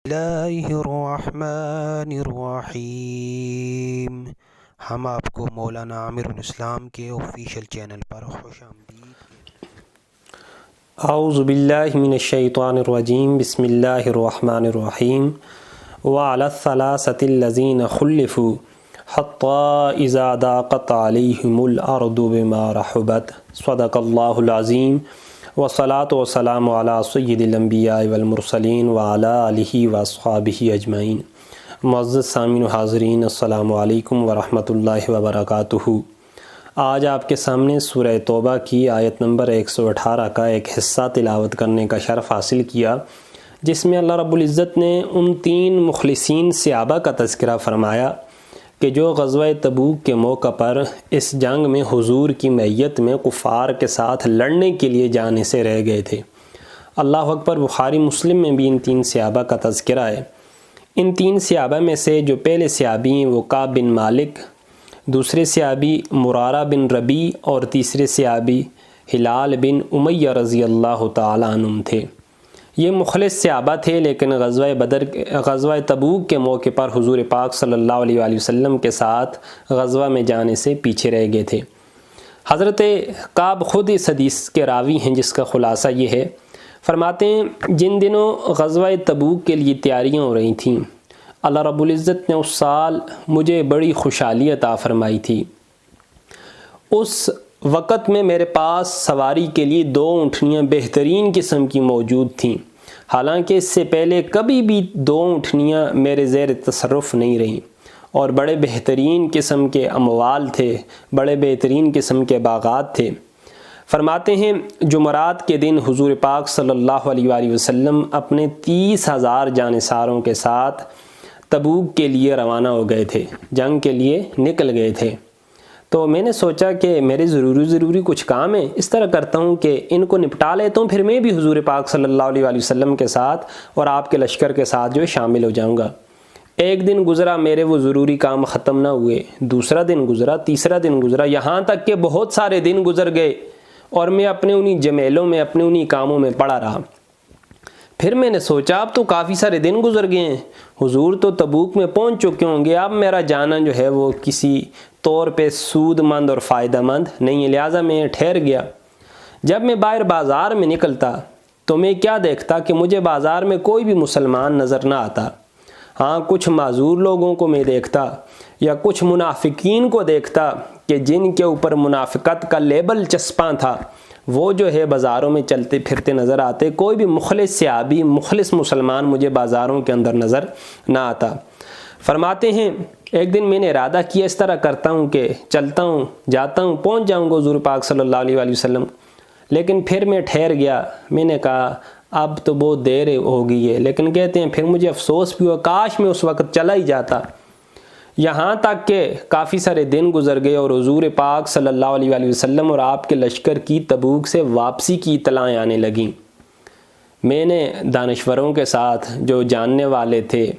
اللہ الرحمن الرحیم۔ ہم آپ کو مولانا عامر الاسلام کے آفیشیل چینل پر خوش آمدید۔ اعوذ باللہ من الشیطان الرجیم، بسم اللہ الرحمن الرحیم۔ وعلی الثلاثة الذین خلفوا حتی اذا ضاقت علیہم الارض بما رحبت، صدق اللہ العظیم۔ والصلاة والسلام علی سید الانبیاء والمرسلین وعلی آلہ واصحابہ اجمعین۔ معزز سامعین و حاضرین، السلام علیکم ورحمۃ اللہ وبرکاتہ۔ آج آپ کے سامنے سورہ توبہ کی آیت نمبر 118 کا ایک حصہ تلاوت کرنے کا شرف حاصل کیا، جس میں اللہ رب العزت نے ان 3 مخلصین صحابہ کا تذکرہ فرمایا کہ جو غزوہ تبوک کے موقع پر اس جنگ میں حضور کی معیت میں کفار کے ساتھ لڑنے کے لیے جانے سے رہ گئے تھے۔ اللہ اکبر۔ بخاری مسلم میں بھی ان 3 صحابہ کا تذکرہ ہے۔ ان 3 صحابہ میں سے جو پہلے صحابی ہیں وہ کعب بن مالک، دوسرے صحابی مرارہ بن ربیع اور تیسرے صحابی ہلال بن امیہ رضی اللہ تعالیٰ عنہم تھے۔ یہ مخلص صحابہ تھے، لیکن غزوہ تبوک کے موقع پر حضور پاک صلی اللہ علیہ وآلہ وسلم کے ساتھ غزوہ میں جانے سے پیچھے رہ گئے تھے۔ حضرت کعب خود اس حدیث کے راوی ہیں، جس کا خلاصہ یہ ہے، فرماتے ہیں جن دنوں غزوہ تبوک کے لیے تیاریاں ہو رہی تھیں، اللہ رب العزت نے اس سال مجھے بڑی خوشحالی عطا فرمائی تھی۔ اس وقت میں میرے پاس سواری کے لیے 2 اونٹنیاں بہترین قسم کی موجود تھیں، حالانکہ اس سے پہلے کبھی بھی 2 اونٹنیاں میرے زیر تصرف نہیں رہیں، اور بڑے بہترین قسم کے اموال تھے، بڑے بہترین قسم کے باغات تھے۔ فرماتے ہیں جمعرات کے دن حضور پاک صلی اللہ علیہ وآلہ وسلم اپنے 30,000 جانثاروں کے ساتھ تبوک کے لیے روانہ ہو گئے تھے، جنگ کے لیے نکل گئے تھے۔ تو میں نے سوچا کہ میرے ضروری کچھ کام ہیں، اس طرح کرتا ہوں کہ ان کو نپٹا لیتا ہوں، پھر میں بھی حضور پاک صلی اللہ علیہ وآلہ وسلم کے ساتھ اور آپ کے لشکر کے ساتھ جو ہے شامل ہو جاؤں گا۔ ایک دن گزرا، میرے وہ ضروری کام ختم نہ ہوئے، دوسرا دن گزرا، تیسرا دن گزرا، یہاں تک کہ بہت سارے دن گزر گئے اور میں اپنے انہی جمیلوں میں، اپنے انہی کاموں میں پڑا رہا۔ پھر میں نے سوچا اب تو کافی سارے دن گزر گئے ہیں، حضور تو تبوک میں پہنچ چکے ہوں گے، اب میرا جانا جو ہے وہ کسی طور پہ سود مند اور فائدہ مند نہیں ہے، لہٰذا میں ٹھہر گیا۔ جب میں باہر بازار میں نکلتا تو میں کیا دیکھتا کہ مجھے بازار میں کوئی بھی مسلمان نظر نہ آتا۔ ہاں، کچھ معذور لوگوں کو میں دیکھتا یا کچھ منافقین کو دیکھتا کہ جن کے اوپر منافقت کا لیبل چسپاں تھا، وہ جو ہے بازاروں میں چلتے پھرتے نظر آتے۔ کوئی بھی مخلص صحابی، مخلص مسلمان مجھے بازاروں کے اندر نظر نہ آتا۔ فرماتے ہیں ایک دن میں نے ارادہ کیا، اس طرح کرتا ہوں کہ چلتا ہوں، جاتا ہوں، پہنچ جاؤں گا حضور پاک صلی اللہ علیہ وآلہ وسلم، لیکن پھر میں ٹھہر گیا۔ میں نے کہا اب تو بہت دیر ہو گئی ہے، لیکن کہتے ہیں پھر مجھے افسوس بھی ہوا، کاش میں اس وقت چلا ہی جاتا۔ یہاں تک کہ کافی سارے دن گزر گئے اور حضور پاک صلی اللہ علیہ وآلہ وسلم اور آپ کے لشکر کی تبوک سے واپسی کی اطلاعیں آنے لگیں۔ میں نے دانشوروں کے ساتھ، جو جاننے والے تھے،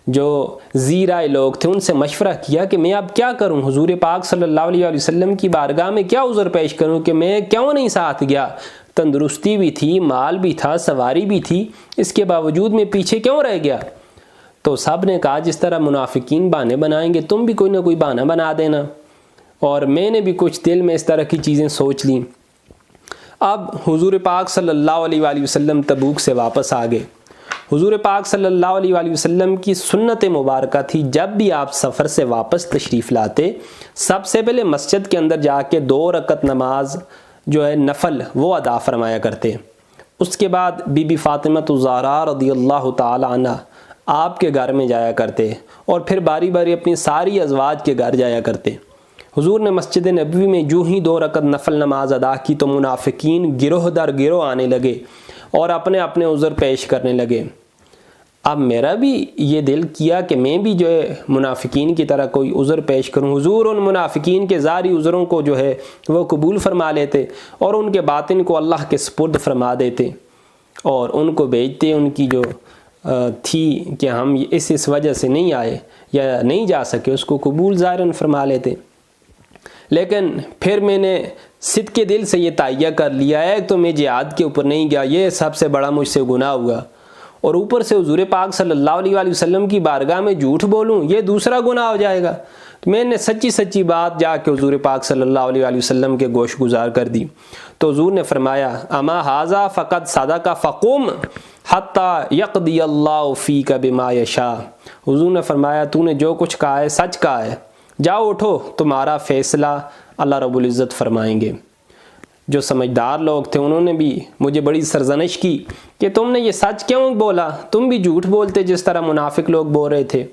جو زیرائے لوگ تھے، ان سے مشورہ کیا کہ میں اب کیا کروں، حضور پاک صلی اللہ علیہ وآلہ وسلم کی بارگاہ میں کیا عذر پیش کروں کہ میں کیوں نہیں ساتھ گیا، تندرستی بھی تھی، مال بھی تھا، سواری بھی تھی، اس کے باوجود میں پیچھے کیوں رہ گیا۔ تو سب نے کہا جس طرح منافقین بہانے بنائیں گے تم بھی کوئی نہ کوئی بہانہ بنا دینا، اور میں نے بھی کچھ دل میں اس طرح کی چیزیں سوچ لیں۔ اب حضور پاک صلی اللہ علیہ وآلہ وسلم تبوک سے واپس آ گئے۔ حضور پاک صلی اللہ علیہ وآلہ وسلم کی سنت مبارکہ تھی، جب بھی آپ سفر سے واپس تشریف لاتے سب سے پہلے مسجد کے اندر جا کے 2 رکعت نماز جو ہے نفل وہ ادا فرمایا کرتے۔ اس کے بعد بی بی فاطمہ الزہراء رضی اللہ تعالی عنہ آپ کے گھر میں جایا کرتے، اور پھر باری باری اپنی ساری ازواج کے گھر جایا کرتے۔ حضور نے مسجد نبوی میں جو ہی 2 رکعت نفل نماز ادا کی تو منافقین گروہ در گروہ آنے لگے اور اپنے اپنے عذر پیش کرنے لگے۔ اب میرا بھی یہ دل کیا کہ میں بھی جو ہے منافقین کی طرح کوئی عذر پیش کروں۔ حضور ان منافقین کے ظاہری عذروں کو جو ہے وہ قبول فرما لیتے اور ان کے باطن کو اللہ کے سپرد فرما دیتے، اور ان کو بھیجتے ان کی جو تھی کہ ہم اس وجہ سے نہیں آئے یا نہیں جا سکے، اس کو قبول ظاہراً فرما لیتے۔ لیکن پھر میں نے صدق دل سے یہ تائیہ کر لیا ہے تو میں جہاد کے اوپر نہیں گیا، یہ سب سے بڑا مجھ سے گناہ ہوا، اور اوپر سے حضور پاک صلی اللہ علیہ وآلہ وسلم کی بارگاہ میں جھوٹ بولوں، یہ دوسرا گناہ ہو جائے گا۔ تو میں نے سچی بات جا کے حضور پاک صلی اللہ علیہ وآلہ وسلم کے گوش گزار کر دی۔ تو حضور نے فرمایا اما ھذا فقد صدق فقم حتی یقضی اللہ فیک بما یشاء۔ حضور نے فرمایا تو نے جو کچھ کہا ہے سچ کہا ہے، جاؤ اٹھو، تمہارا فیصلہ اللہ رب العزت فرمائیں گے۔ جو سمجھدار لوگ تھے انہوں نے بھی مجھے بڑی سرزنش کی کہ تم نے یہ سچ کیوں بولا، تم بھی جھوٹ بولتے جس طرح منافق لوگ بول رہے تھے۔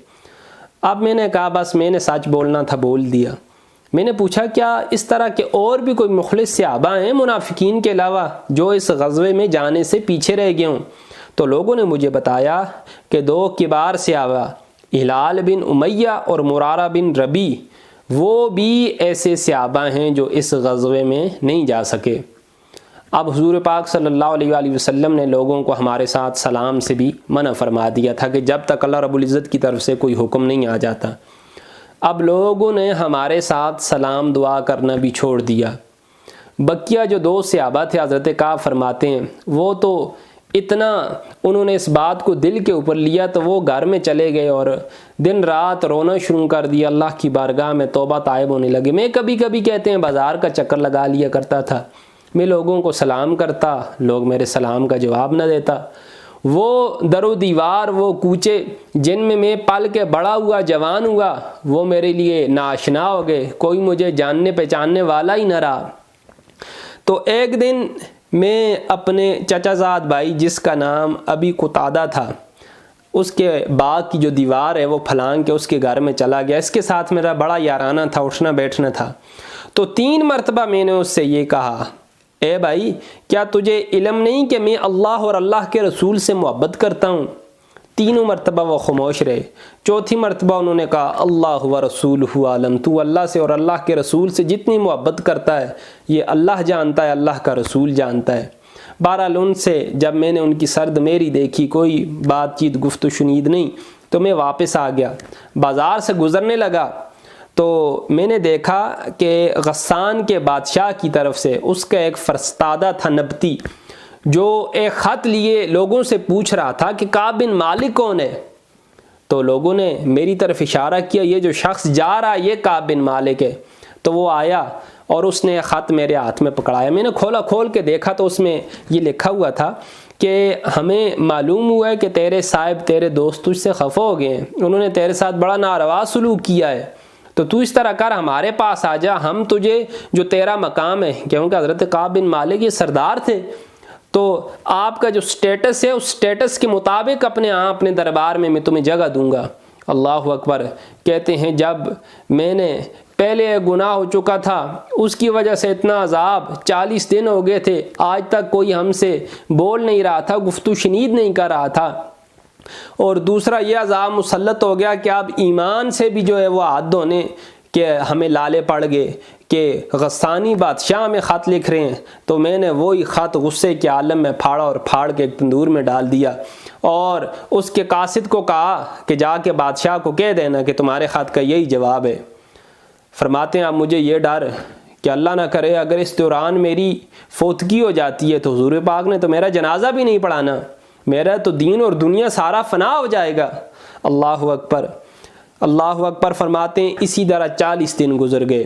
اب میں نے کہا بس میں نے سچ بولنا تھا بول دیا۔ میں نے پوچھا کیا اس طرح کے اور بھی کوئی مخلص صحابہ ہیں منافقین کے علاوہ جو اس غزوے میں جانے سے پیچھے رہ گئے ہوں؟ تو لوگوں نے مجھے بتایا کہ 2 کبار صحابہ ہلال بن امیہ اور مرارہ بن ربی، وہ بھی ایسے صحابہ ہیں جو اس غزوے میں نہیں جا سکے۔ اب حضور پاک صلی اللہ علیہ وآلہ وسلم نے لوگوں کو ہمارے ساتھ سلام سے بھی منع فرما دیا تھا کہ جب تک اللہ رب العزت کی طرف سے کوئی حکم نہیں آ جاتا۔ اب لوگوں نے ہمارے ساتھ سلام دعا کرنا بھی چھوڑ دیا۔ بقیہ جو 2 صحابہ تھے حضرت کعب فرماتے ہیں وہ تو اتنا انہوں نے اس بات کو دل کے اوپر لیا تو وہ گھر میں چلے گئے اور دن رات رونا شروع کر دیا، اللہ کی بارگاہ میں توبہ طائب ہونے لگے۔ میں کبھی کبھی کہتے ہیں بازار کا چکر لگا لیا کرتا تھا، میں لوگوں کو سلام کرتا، لوگ میرے سلام کا جواب نہ دیتا۔ وہ در و دیوار، وہ کوچے جن میں پل کے بڑا ہوا جوان ہوا، وہ میرے لیے ناآشنا ہو گئے، کوئی مجھے جاننے پہچاننے والا ہی نہ رہا۔ تو ایک دن میں اپنے چچا زاد بھائی جس کا نام ابی قتادہ تھا، اس کے باغ کی جو دیوار ہے وہ پھلانگ کے اس کے گھر میں چلا گیا۔ اس کے ساتھ میرا بڑا یارانہ تھا، اٹھنا بیٹھنا تھا۔ تو 3 مرتبہ میں نے اس سے یہ کہا اے بھائی کیا تجھے علم نہیں کہ میں اللہ اور اللہ کے رسول سے محبت کرتا ہوں؟ 3 مرتبہ وہ خاموش رہے۔ 4تھی مرتبہ انہوں نے کہا اللہ و رسولہ عالم، تو اللہ سے اور اللہ کے رسول سے جتنی محبت کرتا ہے یہ اللہ جانتا ہے، اللہ کا رسول جانتا ہے۔ بہرحال ان سے جب میں نے ان کی سرد میری دیکھی، کوئی بات چیت گفت و شنید نہیں، تو میں واپس آ گیا۔ بازار سے گزرنے لگا تو میں نے دیکھا کہ غسان کے بادشاہ کی طرف سے اس کا ایک فرستادہ تھا نبطی، جو ایک خط لیے لوگوں سے پوچھ رہا تھا کہ کعب بن مالک کون ہے۔ تو لوگوں نے میری طرف اشارہ کیا یہ جو شخص جا رہا ہے یہ کعب بن مالک ہے۔ تو وہ آیا اور اس نے خط میرے ہاتھ میں پکڑایا۔ میں نے کھول کے دیکھا تو اس میں یہ لکھا ہوا تھا کہ ہمیں معلوم ہوا ہے کہ تیرے صاحب تیرے دوست تجھ سے خفا ہو گئے ہیں، انہوں نے تیرے ساتھ بڑا ناروا سلوک کیا ہے، تو تو اس طرح کر ہمارے پاس آ جا، ہم تجھے جو تیرا مقام ہے، کیونکہ حضرت کعب بن مالک یہ سردار تھے، تو آپ کا جو سٹیٹس ہے اس سٹیٹس کے مطابق اپنے دربار میں تمہیں جگہ دوں گا۔ اللہ اکبر۔ کہتے ہیں جب میں نے پہلے گناہ ہو چکا تھا اس کی وجہ سے اتنا عذاب، 40 دن ہو گئے تھے، آج تک کوئی ہم سے بول نہیں رہا تھا، گفتگو شنید نہیں کر رہا تھا، اور دوسرا یہ عذاب مسلط ہو گیا کہ اب ایمان سے بھی جو ہے وہ ہاتھ دھونے کہ ہمیں لالے پڑ گئے کہ غسانی بادشاہ ہمیں خط لکھ رہے ہیں۔ تو میں نے وہی خط غصے کے عالم میں پھاڑا اور پھاڑ کے ایک تندور میں ڈال دیا، اور اس کے قاصد کو کہا کہ جا کے بادشاہ کو کہہ دینا کہ تمہارے خط کا یہی جواب ہے۔ فرماتے ہیں اب مجھے یہ ڈر کہ اللہ نہ کرے اگر اس دوران میری فوتگی ہو جاتی ہے تو حضور پاک نے تو میرا جنازہ بھی نہیں پڑھانا، میرا تو دین اور دنیا سارا فنا ہو جائے گا۔ اللہ اکبر، اللہ اکبر۔ فرماتے ہیں اسی طرح 40 دن گزر گئے۔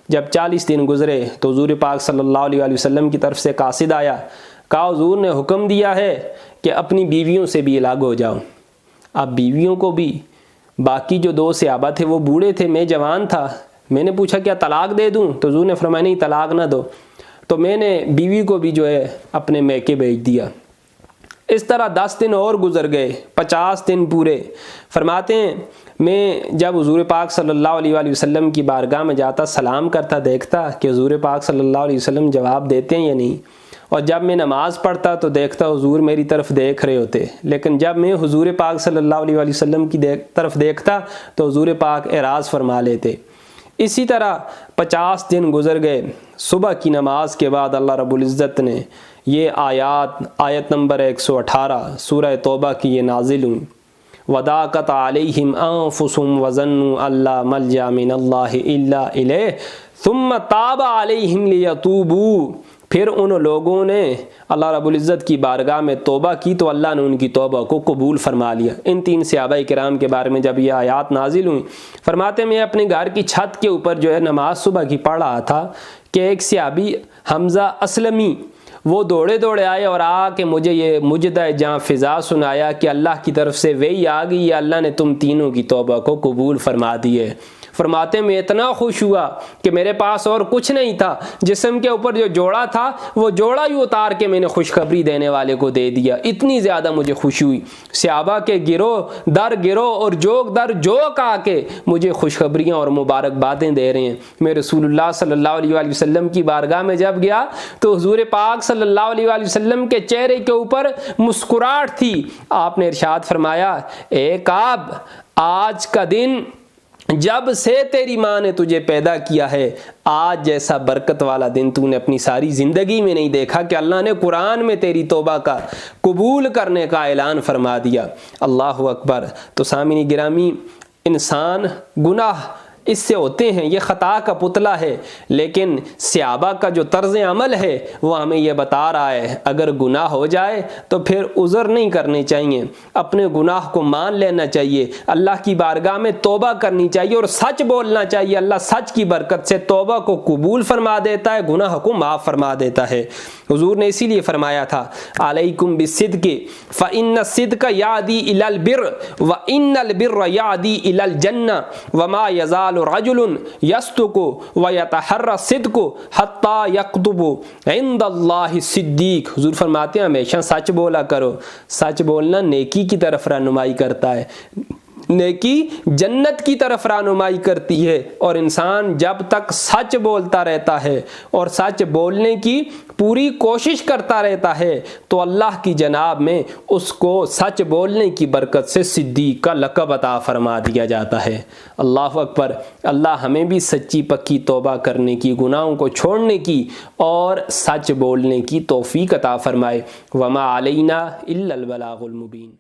جب 40 دن گزرے تو حضور پاک صلی اللہ علیہ وآلہ وسلم کی طرف سے قاصد آیا، کہا حضور نے حکم دیا ہے کہ اپنی بیویوں سے بھی الگ ہو جاؤ۔ اب بیویوں کو بھی، باقی جو 2 صحابہ تھے وہ بوڑھے تھے، میں جوان تھا، میں نے پوچھا کیا طلاق دے دوں؟ تو حضور نے فرمایا نہیں طلاق نہ دو۔ تو میں نے بیوی کو بھی جو ہے اپنے میکے بھیج دیا۔ اس طرح 10 دن اور گزر گئے، 50 دن پورے۔ فرماتے ہیں میں جب حضور پاک صلی اللہ علیہ وآلہ وسلم کی بارگاہ میں جاتا، سلام کرتا، دیکھتا کہ حضور پاک صلی اللہ علیہ وسلم جواب دیتے ہیں یا نہیں، اور جب میں نماز پڑھتا تو دیکھتا حضور میری طرف دیکھ رہے ہوتے، لیکن جب میں حضور پاک صلی اللہ علیہ وآلہ وسلم کی طرف دیکھتا تو حضور پاک اعراض فرما لیتے۔ اسی طرح 50 دن گزر گئے۔ صبح کی نماز کے بعد اللہ رب العزت نے یہ آیت نمبر 118 سورہ توبہ کی یہ نازل ہوئی، وَضَاقَتْ عَلَيْهِمْ أَنفُسُهُمْ وَظَنُّوا أَن لَّا مَلْجَأَ مِنَ اللَّهِ إِلَّا إِلَيْهِ ثُمَّ تَابَ عَلَيْهِمْ لِيَتُوبُوا پھر ان لوگوں نے اللہ رب العزت کی بارگاہ میں توبہ کی تو اللہ نے ان کی توبہ کو قبول فرما لیا۔ ان 3 صحابہ کرام کے بارے میں جب یہ آیات نازل ہوئی، فرماتے میں اپنے گھر کی چھت کے اوپر جو ہے نماز صبح کی پڑھ رہا تھا کہ ایک صحابی حمزہ اسلمی وہ دوڑے آئے اور آ کے مجھے یہ مجدہ جاں فضا سنایا کہ اللہ کی طرف سے وہی آ گئی ہے، اللہ نے تم تینوں کی توبہ کو قبول فرما دی ہے۔ فرماتے میں اتنا خوش ہوا کہ میرے پاس اور کچھ نہیں تھا، جسم کے اوپر جو جوڑا تھا وہ جوڑا ہی اتار کے میں نے خوشخبری دینے والے کو دے دیا، اتنی زیادہ مجھے خوشی ہوئی۔ صحابہ کے گروہ در گروہ اور جوک در جوک آ کے مجھے خوشخبریاں اور مبارکبادیں دے رہے ہیں۔ میں رسول اللہ صلی اللہ علیہ وآلہ وسلم کی بارگاہ میں جب گیا تو حضور پاک صلی اللہ علیہ وآلہ وسلم کے چہرے کے اوپر مسکراہٹ تھی۔ آپ نے ارشاد فرمایا، اے کعب، آج کا دن جب سے تیری ماں نے تجھے پیدا کیا ہے، آج جیسا برکت والا دن تو نے اپنی ساری زندگی میں نہیں دیکھا کہ اللہ نے قرآن میں تیری توبہ کا قبول کرنے کا اعلان فرما دیا۔ اللہ اکبر۔ تو سامعین گرامی، انسان گناہ اس سے ہوتے ہیں، یہ خطا کا پتلا ہے، لیکن صحابہ کا جو طرز عمل ہے وہ ہمیں یہ بتا رہا ہے اگر گناہ ہو جائے تو پھر عذر نہیں کرنے چاہیے، اپنے گناہ کو مان لینا چاہیے، اللہ کی بارگاہ میں توبہ کرنی چاہیے اور سچ بولنا چاہیے۔ اللہ سچ کی برکت سے توبہ کو قبول فرما دیتا ہے، گناہ کو معاف فرما دیتا ہے۔ حضور نے اسی لیے فرمایا تھا، علیکم بالصدق فإن الصدق یعدی الی البر وإن البر یعدی الی الجنہ وما یزال رجل یصدق ویتحری الصدق حتی یکتب عند اللہ صدیق۔ حضور فرماتے ہیں ہمیشہ سچ بولا کرو، سچ بولنا نیکی کی طرف رہنمائی کرتا ہے، نیکی جنت کی طرف رہنمائی کرتی ہے، اور انسان جب تک سچ بولتا رہتا ہے اور سچ بولنے کی پوری کوشش کرتا رہتا ہے تو اللہ کی جناب میں اس کو سچ بولنے کی برکت سے صدیق کا لقب عطا فرما دیا جاتا ہے۔ اللہ اکبر۔ اللہ ہمیں بھی سچی پکی توبہ کرنے کی، گناہوں کو چھوڑنے کی اور سچ بولنے کی توفیق عطا فرمائے۔ وما علینا الا البلاغ المبین۔